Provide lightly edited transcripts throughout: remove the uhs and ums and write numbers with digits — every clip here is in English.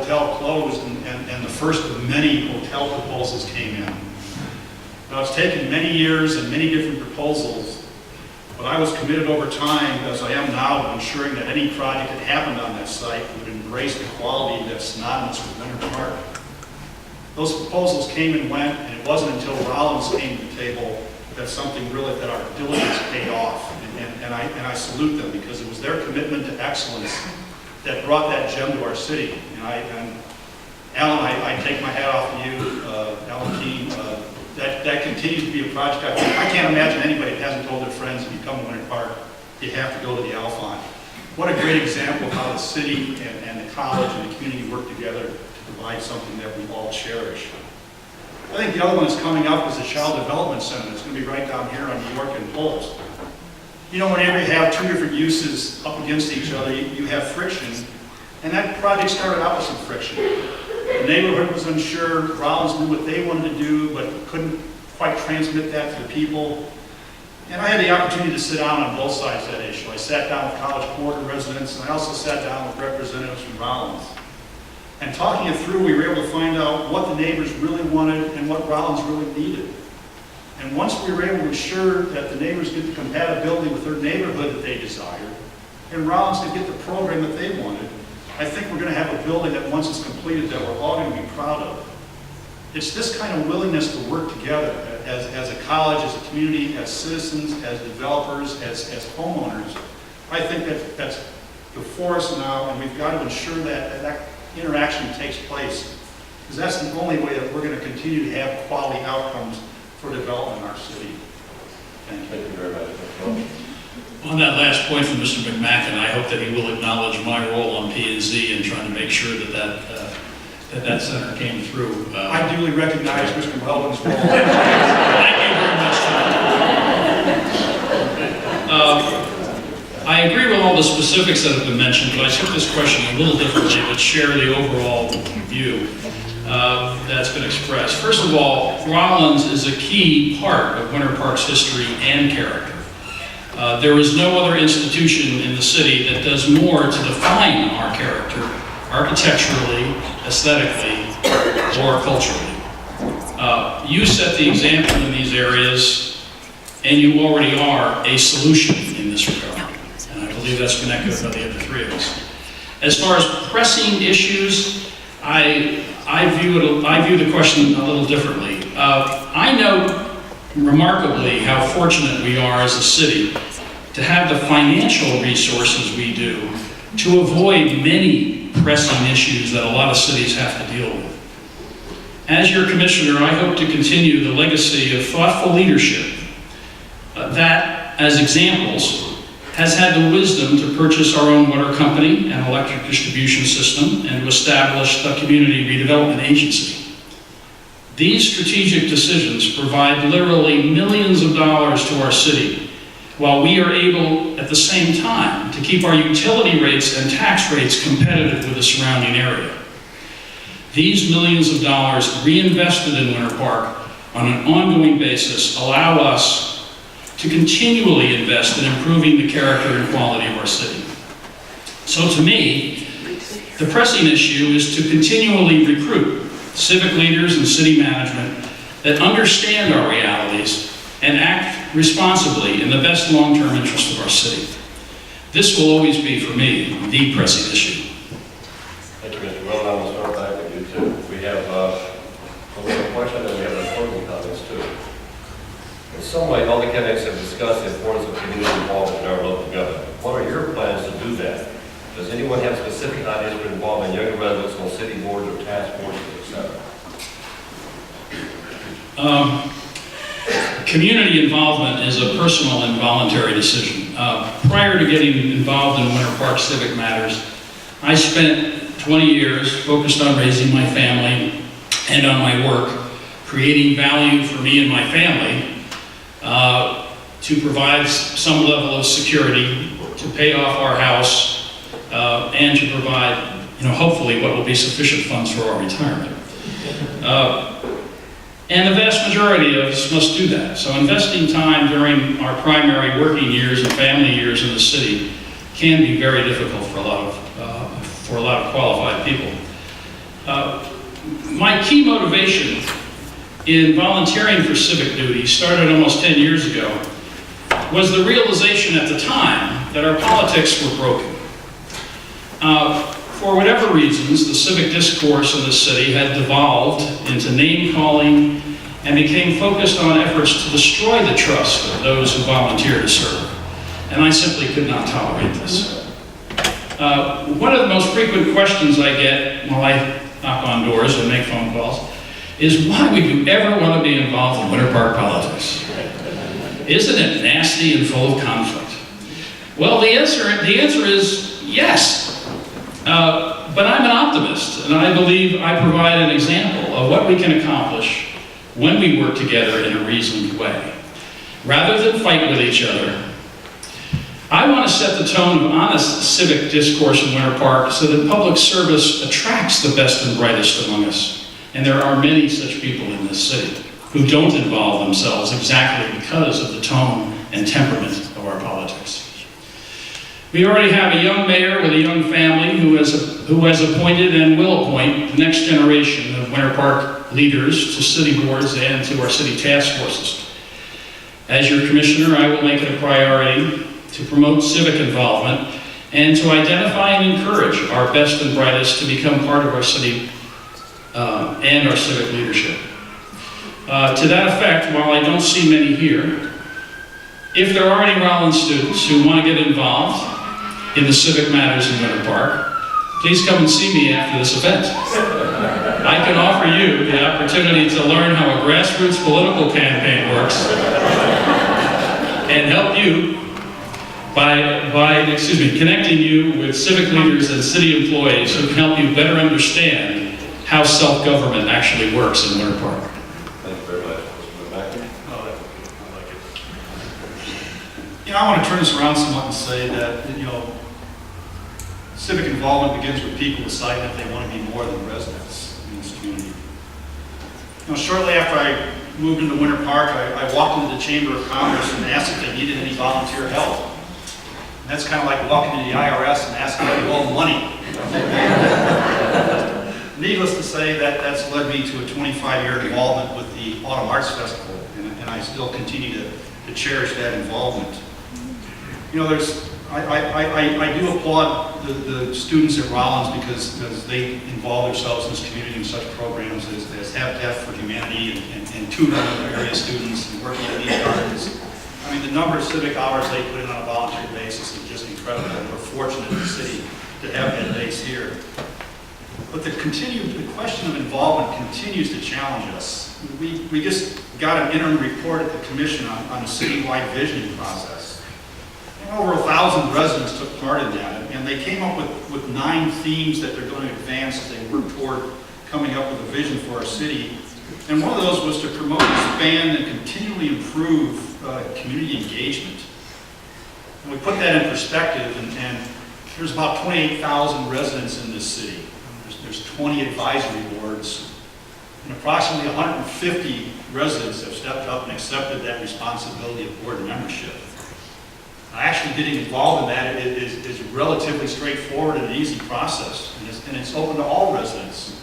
hotel closed and the first of many hotel proposals came in. Now, it's taken many years and many different proposals, but I was committed over time, as I am now, to ensuring that any project that happened on that site would embrace the quality that's synonymous with Winter Park. Those proposals came and went, and it wasn't until Rollins came to the table that something really, that our diligence paid off. And I salute them, because it was their commitment to excellence that brought that gem to our city. And Alan, I take my hat off to you, Alan Keene. That continues to be a project. I can't imagine anybody that hasn't told their friends, if you come to Winter Park, you have to go to the Alphon. What a great example of how the city and the college and the community work together to provide something that we all cherish. I think the other one that's coming up is the Child Development Center. It's going to be right down here on New York and Pulse. You know, whenever you have two different uses up against each other, you have friction. And that project started out with some friction. The neighborhood was unsure. Rollins knew what they wanted to do, but couldn't quite transmit that to the people. And I had the opportunity to sit down on both sides of that issue. I sat down with College Quarter residents, and I also sat down with representatives from Rollins. And talking it through, we were able to find out what the neighbors really wanted and what Rollins really needed. And once we were able to ensure that the neighbors get the compatibility with their neighborhood that they desired, and Rollins could get the program that they wanted, I think we're going to have a building that once it's completed that we're all going to be proud of. It's this kind of willingness to work together as a college, as a community, as citizens, as developers, as homeowners. I think that's before us now, and we've got to ensure that interaction takes place, because that's the only way that we're going to continue to have quality outcomes for development in our city. Thank you. Thank you very much. On that last point from Mr. McMacken, I hope that he will acknowledge my role on P&Z in trying to make sure that center came through. I duly recognize Mr. Weldon's role. Thank you very much, Tom. I agree with all the specifics that have been mentioned, but I took this question a little differently, but share the overall view that's been expressed. First of all, Rollins is a key part of Winter Park's history and character. There is no other institution in the city that does more to define our character, architecturally, aesthetically, or culturally. You set the example in these areas, and you already are a solution in this regard. And I believe that's been echoed by the other three of us. As far as pressing issues, I view the question a little differently. I know remarkably how fortunate we are as a city to have the financial resources we do to avoid many pressing issues that a lot of cities have to deal with. As your commissioner, I hope to continue the legacy of thoughtful leadership that, as examples, has had the wisdom to purchase our own water company and electric distribution system and to establish the Community Redevelopment Agency. These strategic decisions provide literally millions of dollars to our city, while we are able, at the same time, to keep our utility rates and tax rates competitive with the surrounding area. These millions of dollars reinvested in Winter Park on an ongoing basis allow us to continually invest in improving the character and quality of our city. So to me, the pressing issue is to continually recruit civic leaders and city management that understand our realities and act responsibly in the best long-term interest of our city. This will always be, for me, the pressing issue. Thank you, Mr. Weldon. I will start back with you, too. We have a question and we have an closing comments, too. In some way, all the candidates have discussed the importance of community involvement in our local government. What are your plans to do that? Does anyone have specific ideas for involving younger residents on city boards or task forces, etc.? Community involvement is a personal and voluntary decision. Prior to getting involved in Winter Park civic matters, I spent 20 years focused on raising my family and on my work, creating value for me and my family to provide some level of security, to pay off our house, and to provide, hopefully what will be sufficient funds for our retirement. And the vast majority of us must do that. So investing time during our primary working years and family years in the city can be very difficult for a lot of qualified people. My key motivation in volunteering for civic duty started almost 10 years ago was the realization at the time that our politics were broken. For whatever reasons, the civic discourse in the city had devolved into name-calling and became focused on efforts to destroy the trust of those who volunteer to serve. And I simply could not tolerate this. One of the most frequent questions I get while I knock on doors and make phone calls is, why would you ever want to be involved in Winter Park politics? Isn't it nasty and full of conflict? Well, the answer is yes. But I'm an optimist, and I believe I provide an example of what we can accomplish when we work together in a reasoned way. Rather than fight with each other, I want to set the tone of honest civic discourse in Winter Park so that public service attracts the best and brightest among us. And there are many such people in this city who don't involve themselves exactly because of the tone and temperament of our politics. We already have a young mayor with a young family who has appointed and will appoint the next generation of Winter Park leaders to city boards and to our city task forces. As your commissioner, I will make it a priority to promote civic involvement and to identify and encourage our best and brightest to become part of our city and our civic leadership. To that effect, while I don't see many here, if there are any Rollins students who want to get involved in the civic matters in Winter Park, please come and see me after this event. I can offer you the opportunity to learn how a grassroots political campaign works and help you by connecting you with civic leaders and city employees who can help you better understand how self-government actually works in Winter Park. Thank you very much. Mr. McMaster? I like it. I want to turn this around somewhat and say that, civic involvement begins with people deciding that they want to be more than residents in this community. Shortly after I moved into Winter Park, I walked into the Chamber of Commerce and asked if they needed any volunteer help. And that's kind of like walking into the IRS and asking if you owe money. Needless to say, that's led me to a 25-year involvement with the Autumn Arts Festival, and I still continue to cherish that involvement. I do applaud the students at Rollins because they involve themselves in this community in such programs as Habitat for Humanity and tutoring area students and working in these gardens. The number of civic hours they put in on a volunteer basis is just incredible, and we're fortunate in the city to have that base here. But the question of involvement continues to challenge us. We just got an interim report at the commission on a citywide visioning process. And over 1,000 residents took part in that, and they came up with 9 themes that they're going to advance as they work toward coming up with a vision for our city. And one of those was to promote, expand, and continually improve community engagement. And we put that in perspective, and there's about 28,000 residents in this city. There's 20 advisory boards, and approximately 150 residents have stepped up and accepted that responsibility of board membership. Actually getting involved in that is relatively straightforward and an easy process, and it's open to all residents.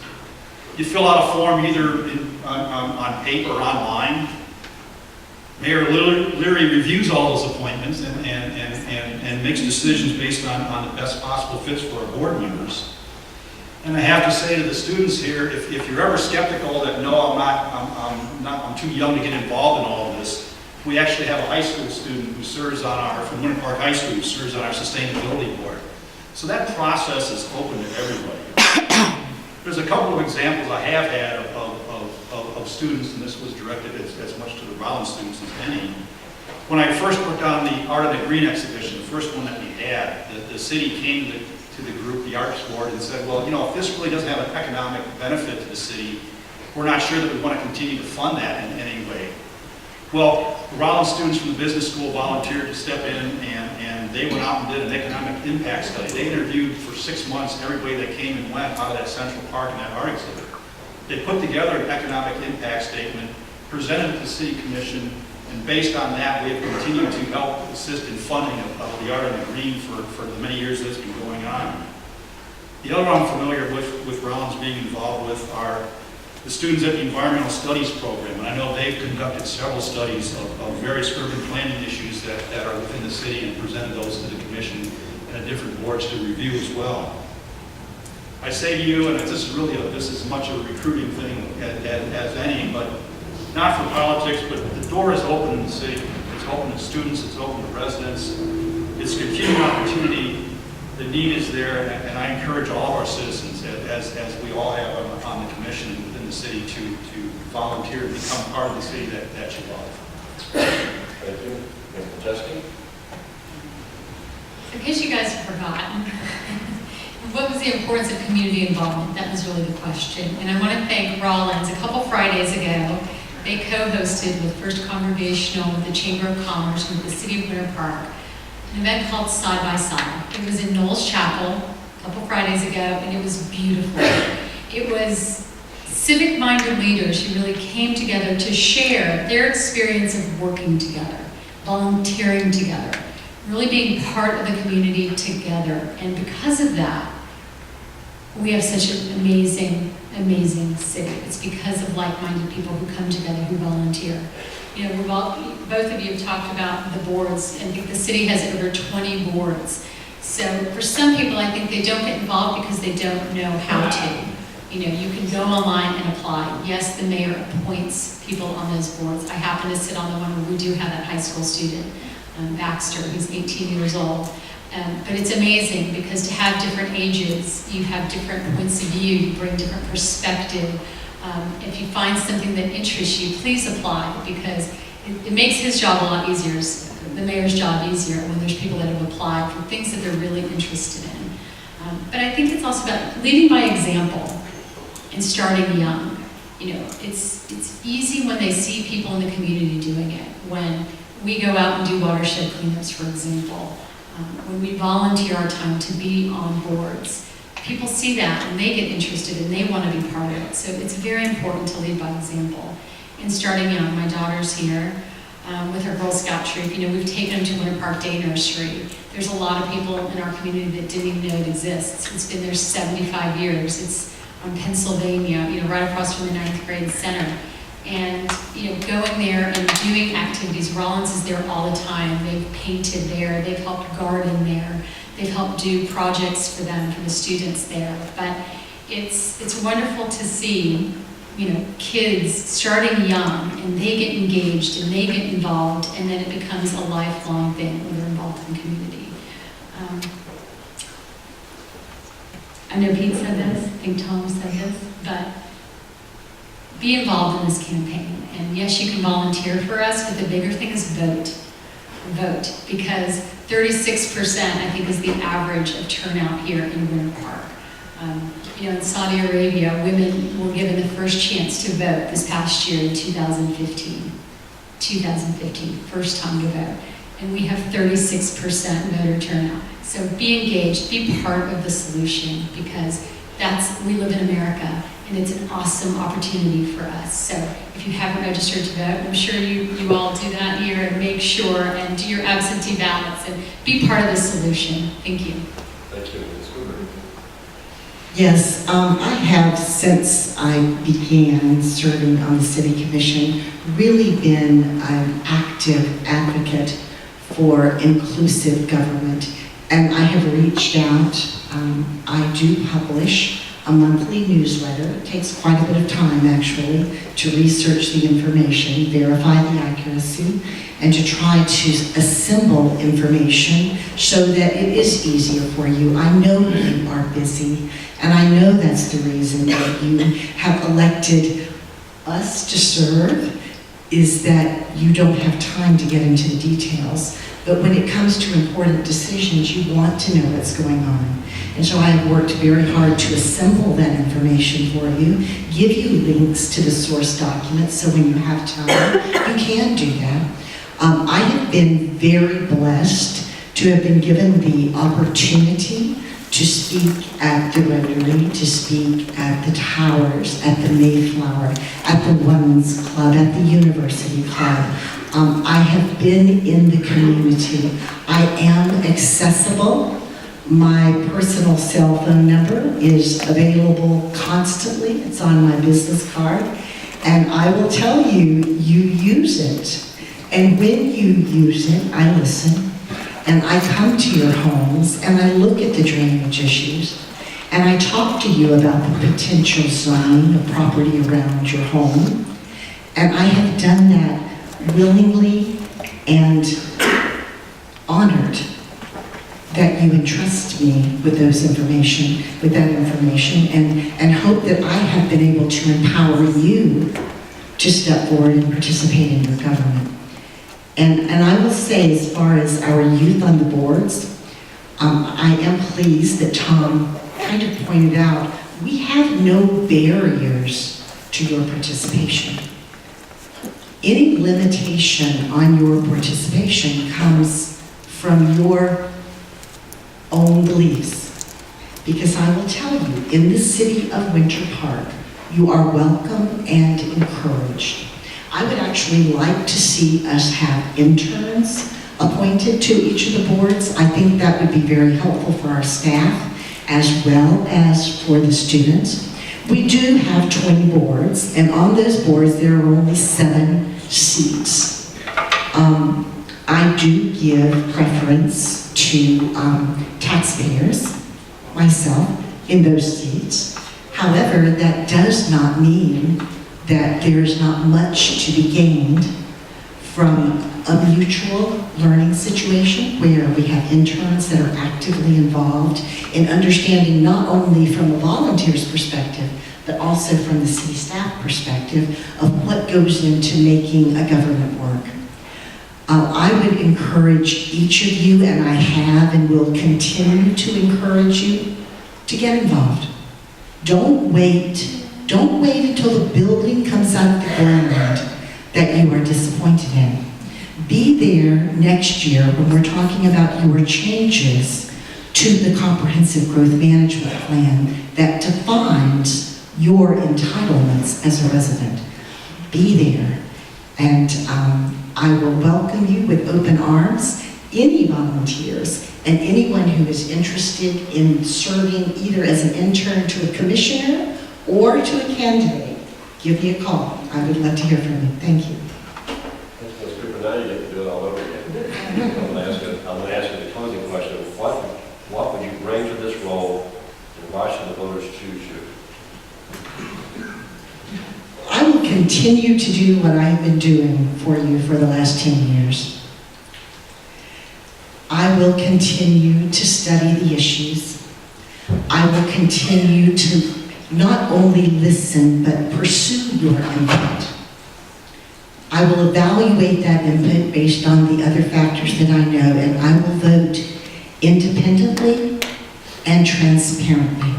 You fill out a form either on paper or online. Mayor Leary reviews all those appointments and makes decisions based on the best possible fits for our board members. And I have to say to the students here, if you're ever skeptical that no, I'm too young to get involved in all of this, we actually have a high school student who serves on from Winter Park High School, who serves on our sustainability board. So that process is open to everybody. There's a couple of examples I have had of students, and this was directed as much to the Rollins students as any. When I first worked on the Art of the Green exhibition, the first one that we had, the city came to the group, the Arts Board, and said, well, if this really doesn't have an economic benefit to the city, we're not sure that we want to continue to fund that in any way. Well, the Rollins students from the business school volunteered to step in, and they went out and did an economic impact study. They interviewed for 6 months everybody that came and went out of that Central Park and that art exhibit. They put together an economic impact statement, presented it to the City Commission, and based on that, we have continued to help assist in funding of the Art of the Green for the many years that it's been going on. The other one I'm familiar with Rollins being involved with are the students at the Environmental Studies program, and I know they've conducted several studies of various urban planning issues that are within the city and presented those to the commission and different boards to review as well. I say to you, and this is as much a recruiting thing as any, but not for politics, but the door is open in the city. It's open to students, it's open to residents. It's a continuing opportunity. The need is there, and I encourage all of our citizens, as we all have on the commission and within the city, to volunteer and become part of the city that you love. Thank you. Mr. Teske? In case you guys have forgotten, what was the importance of community involvement? That was really the question. And I want to thank Rollins. A couple Fridays ago, they co-hosted with First Congregational, with the Chamber of Commerce, with the City of Winter Park, an event called Side by Side. It was in Knowles Chapel a couple Fridays ago, and it was beautiful. It was civic-minded leaders who really came together to share their experience of working together, volunteering together, really being part of the community together. And because of that, we have such an amazing, amazing city. It's because of like-minded people who come together, who volunteer. You know, both of you have talked about the boards, and the city has over 20 boards. So for some people, I think they don't get involved because they don't know how to. You know, you can go online and apply. Yes, the mayor appoints people on those boards. I happen to sit on the one where we do have that high school student, Baxter, who's 18 years old. But it's amazing because to have different ages, you have different points of view, you bring different perspective. If you find something that interests you, please apply, because it makes his job a lot easier, the mayor's job easier, when there's people that have applied for things that they're really interested in. But I think it's also about leading by example and starting young. You know, it's easy when they see people in the community doing it. When we go out and do watershed cleanups, for example, when we volunteer our time to be on boards, people see that and they get interested and they want to be part of it. So it's very important to lead by example. And starting young, my daughter's here with her Girl Scout troop. You know, we've taken them to Winter Park Day Nursery. There's a lot of people in our community that didn't even know it exists. It's been there 75 years. It's on Pennsylvania, you know, right across from the 9th grade center. And, you know, going there and doing activities. Rollins is there all the time. They've painted there. They've helped garden there. They've helped do projects for them, for the students there. But it's wonderful to see, you know, kids starting young and they get engaged and they get involved, and then it becomes a lifelong thing when they're involved in the community. I know Pete said this, I think Tom said this, but be involved in this campaign. And yes, you can volunteer for us, but the bigger thing is vote. Vote, because 36%, I think, is the average of turnout here in Winter Park. You know, in Saudi Arabia, women were given the first chance to vote this past year in 2015. 2015, first time to vote. And we have 36% voter turnout. So be engaged, be part of the solution, because we live in America, and it's an awesome opportunity for us. So if you haven't registered to vote, I'm sure you all do that here, and make sure and do your absentee ballots and be part of the solution. Thank you. Thank you. Ms. Cooper. Yes, I have, since I began serving on the City Commission, really been an active advocate for inclusive government. And I have reached out. I do publish a monthly newsletter. It takes quite a bit of time, actually, to research the information, verify the accuracy, and to try to assemble information so that it is easier for you. I know you are busy, and I know that's the reason that you have elected us to serve, is that you don't have time to get into the details. But when it comes to important decisions, you want to know what's going on. And so I have worked very hard to assemble that information for you, give you links to the source documents, so when you have time, you can do that. I have been very blessed to have been given the opportunity to speak at the Rotary, to speak at the Towers, at the Mayflower, at the Women's Club, at the University Club. I have been in the community. I am accessible. My personal cell phone number is available constantly. It's on my business card. And I will tell you, you use it. And when you use it, I listen. And I come to your homes and I look at the drainage issues. And I talk to you about the potential zoning of property around your home. And I have done that willingly and honored that you entrust me with that information, and hope that I have been able to empower you to step forward and participate in your government. And I will say, as far as our youth on the boards, I am pleased that Tom kind of pointed out, we have no barriers to your participation. Any limitation on your participation comes from your own beliefs. Because I will tell you, in the city of Winter Park, you are welcome and encouraged. I would actually like to see us have interns appointed to each of the boards. I think that would be very helpful for our staff as well as for the students. We do have 20 boards, and on those boards there are only 7 seats. I do give preference to taxpayers, myself, in those seats. However, that does not mean that there's not much to be gained from a mutual learning situation where we have interns that are actively involved in understanding, not only from a volunteer's perspective, but also from the city staff perspective of what goes into making a government work. I would encourage each of you, and I have and will continue to encourage you, to get involved. Don't wait until the building comes out of the ground that you are disappointed in. Be there next year when we're talking about your changes to the comprehensive growth management plan that defines your entitlements as a resident. Be there, and I will welcome you with open arms. Any volunteers and anyone who is interested in serving either as an intern to a commissioner or to a candidate, give me a call. I would love to hear from you. Thank you. That's good, but now you get to do it all over again. I'm going to ask you the closing question. What would you bring to this role, and why should the voters choose you? I will continue to do what I have been doing for you for the last 10 years. I will continue to study the issues. I will continue to not only listen, but pursue your input. I will evaluate that input based on the other factors that I know, and I will vote independently and transparently.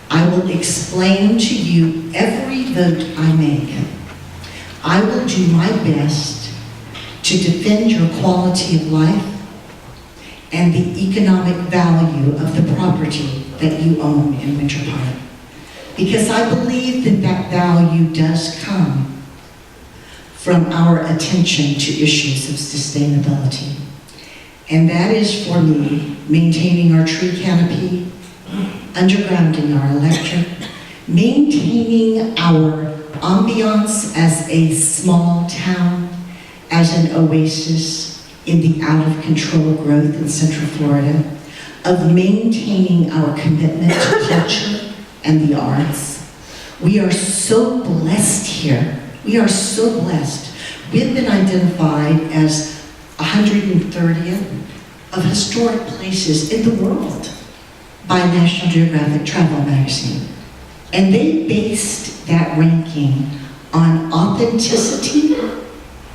I will explain to you every vote I make. I will do my best to defend your quality of life and the economic value of the property that you own in Winter Park. Because I believe that that value does come from our attention to issues of sustainability. And that is, for me, maintaining our tree canopy, undergrounding our electric, maintaining our ambiance as a small town, as an oasis in the out-of-control growth in Central Florida, of maintaining our commitment to culture and the arts. We are so blessed here. We are so blessed. We've been identified as 130th of historic places in the world by National Geographic Travel Magazine. And they based that ranking on authenticity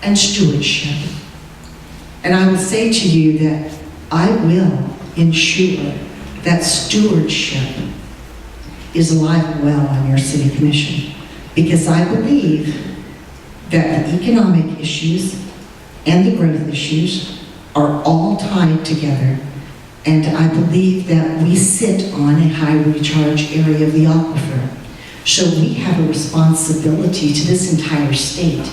and stewardship. And I will say to you that I will ensure that stewardship is alive and well on your city commission, because I believe that the economic issues and the growth issues are all tied together. And I believe that we sit on a high recharge area of the aquifer. So we have a responsibility to this entire state.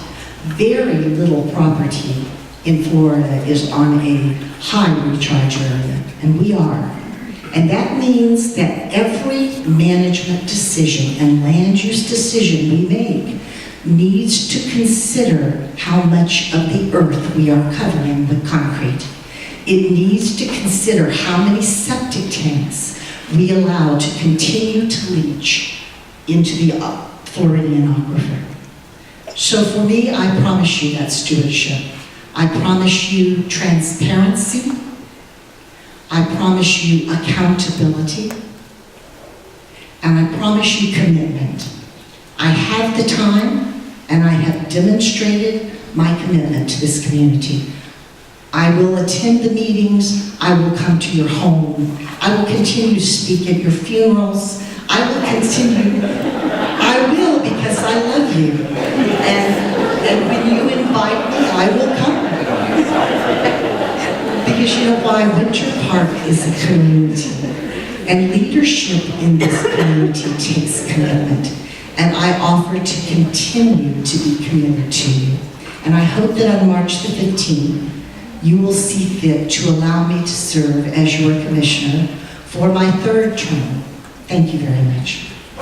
Very little property in Florida is on a high recharge area, and we are. And that means that every management decision and land use decision we make needs to consider how much of the earth we are covering with concrete. It needs to consider how many septic tanks we allow to continue to leach into the Floridian aquifer. So for me, I promise you that stewardship. I promise you transparency. I promise you accountability. And I promise you commitment. I have the time, and I have demonstrated my commitment to this community. I will attend the meetings. I will come to your home. I will continue to speak at your funerals. I will continue. I will, because I love you. And when you invite me, I will come. Because you know why? Winter Park is a community. And leadership in this community takes commitment. And I offer to continue to be committed to you. And I hope that on March the 15th, you will see fit to allow me to serve as your commissioner for my third term. Thank you very much. I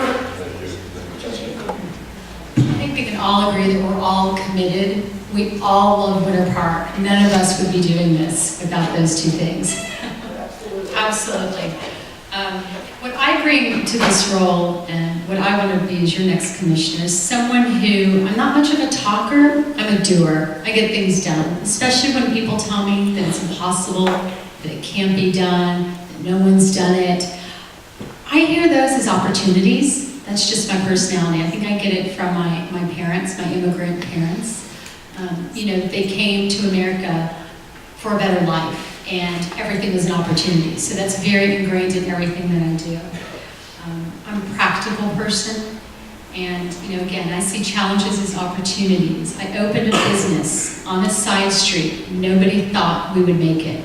think we can all agree that we're all committed. We all love Winter Park. None of us would be doing this without those two things. Absolutely. What I bring to this role and what I want to be as your next commissioner is someone who, I'm not much of a talker, I'm a doer. I get things done, especially when people tell me that it's impossible, that it can't be done, that no one's done it. I hear those as opportunities. That's just my personality. I think I get it from my parents, my immigrant parents. They came to America for a better life, and everything was an opportunity. So that's very ingrained in everything that I do. I'm a practical person, and again, I see challenges as opportunities. I opened a business on a side street. Nobody thought we would make it.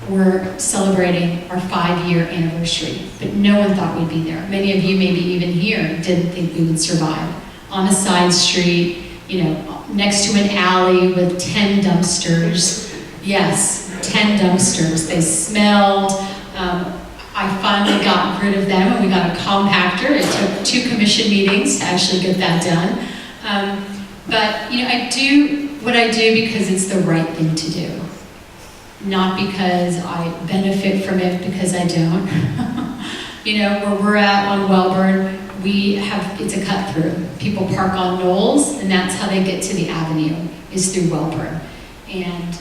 We're celebrating our 5-year anniversary, but no one thought we'd be there. Many of you, maybe even here, didn't think we would survive. On a side street, next to an alley with 10 dumpsters. Yes, 10 dumpsters. They smelled. I finally got rid of them, and we got a compactor. It took 2 commission meetings to actually get that done. But I do what I do because it's the right thing to do. Not because I benefit from it, because I don't. Where we're at on Wellborn, it's a cut through. People park on Knowles, and that's how they get to the avenue, is through Wellborn. And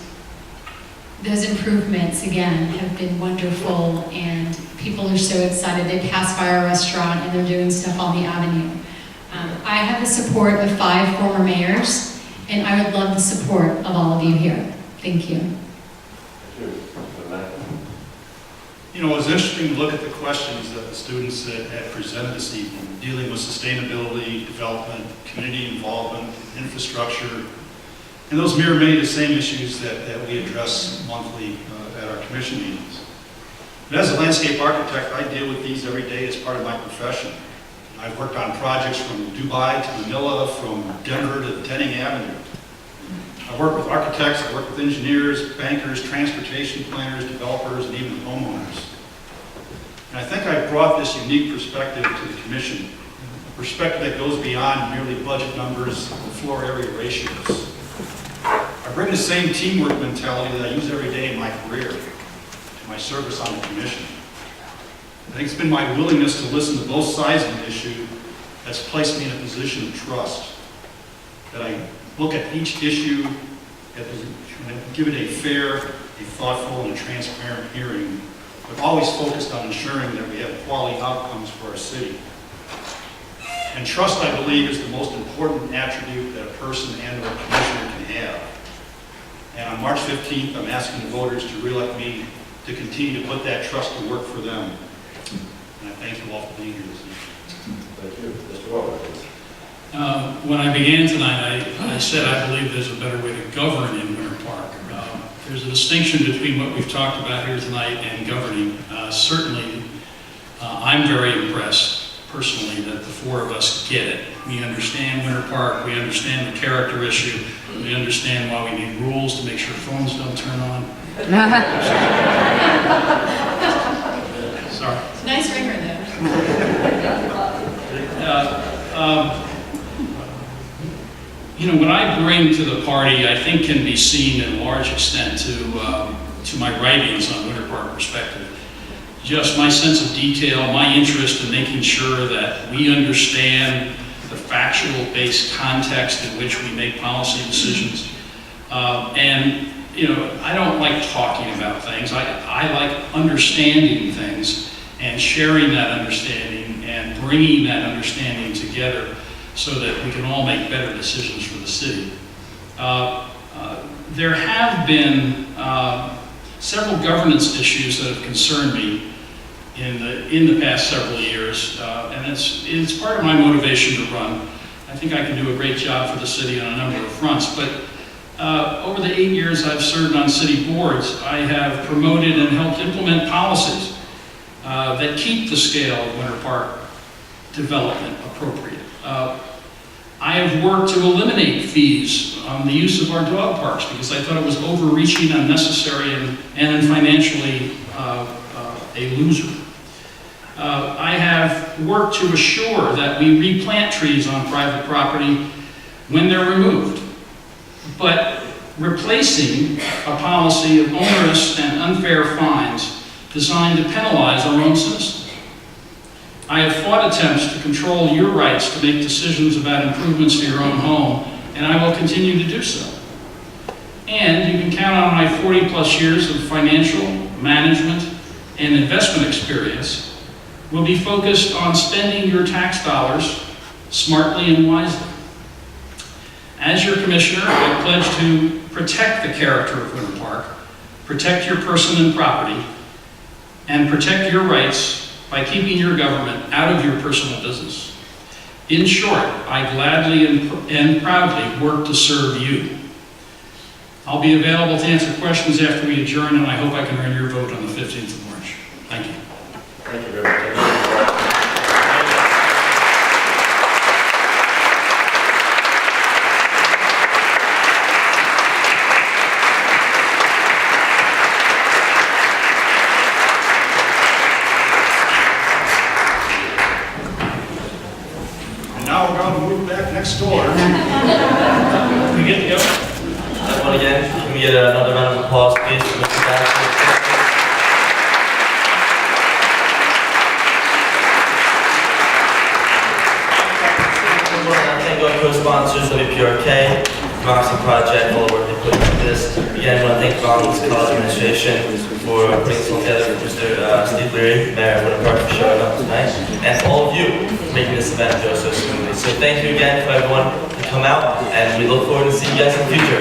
those improvements, again, have been wonderful, and people are so excited. They pass by our restaurant, and they're doing stuff on the avenue. I have the support of 5 former mayors, and I would love the support of all of you here. Thank you. It was interesting to look at the questions that the students had presented this evening, dealing with sustainability, development, community involvement, infrastructure, and those mirror many of the same issues that we address monthly at our commission meetings. But as a landscape architect, I deal with these every day as part of my profession. I've worked on projects from Dubai to Manila, from Denver to Denning Avenue. I work with architects, I work with engineers, bankers, transportation planners, developers, and even homeowners. And I think I brought this unique perspective to the commission, a perspective that goes beyond merely budget numbers and floor area ratios. I bring the same teamwork mentality that I use every day in my career to my service on the commission. I think it's been my willingness to listen to both sides of the issue that's placed me in a position of trust, that I look at each issue, and give it a fair, a thoughtful, and a transparent hearing, but always focused on ensuring that we have quality outcomes for our city. And trust, I believe, is the most important attribute that a person and or commissioner can have. And on March 15th, I'm asking the voters to re-elect me to continue to put that trust to work for them. And I thank you all for being here this evening. Thank you. Mr. Rollins. When I began tonight, I said I believe there's a better way to govern in Winter Park. There's a distinction between what we've talked about here tonight and governing. Certainly, I'm very impressed personally that the 4 of us get it. We understand Winter Park, we understand the character issue, we understand why we need rules to make sure phones don't turn on. Sorry. Nice ringer, though. What I bring to the party, I think, can be seen in large extent to my writings on Winter Park Perspective. Just my sense of detail, my interest in making sure that we understand the factual-based context in which we make policy decisions. I don't like talking about things. I like understanding things and sharing that understanding and bringing that understanding together so that we can all make better decisions for the city. There have been several governance issues that have concerned me in the past several years, and it's part of my motivation to run. I think I can do a great job for the city on a number of fronts, but over the 8 years I've served on city boards, I have promoted and helped implement policies that keep the scale of Winter Park development appropriate. I have worked to eliminate fees on the use of our dog parks because I thought it was overreaching, unnecessary, and financially a loser. I have worked to assure that we replant trees on private property when they're removed, but replacing a policy of onerous and unfair fines designed to penalize our own citizens. I have fought attempts to control your rights to make decisions about improvements to your own home, and I will continue to do so. And you can count on my 40-plus years of financial, management, and investment experience will be focused on spending your tax dollars smartly and wisely. As your commissioner, I pledge to protect the character of Winter Park, protect your person and property, and protect your rights by keeping your government out of your personal business. In short, I gladly and proudly work to serve you. I'll be available to answer questions after we adjourn, and I hope I can earn your vote on the 15th of March. Thank you. Thank you very much. Now we're going to move back next door. We get to go? Everyone again, can we get another round of applause, please, for Mr. Baxter? I thank our co-sponsors, WPRK, Democracy Project, all the work they put into this. Again, I want to thank Rollins College Administration for putting this all together, Mr. Steve Leary, Mayor of Winter Park, for showing up tonight, and for all of you for making this event go so smoothly. So thank you again for everyone to come out, and we look forward to seeing you guys in the future.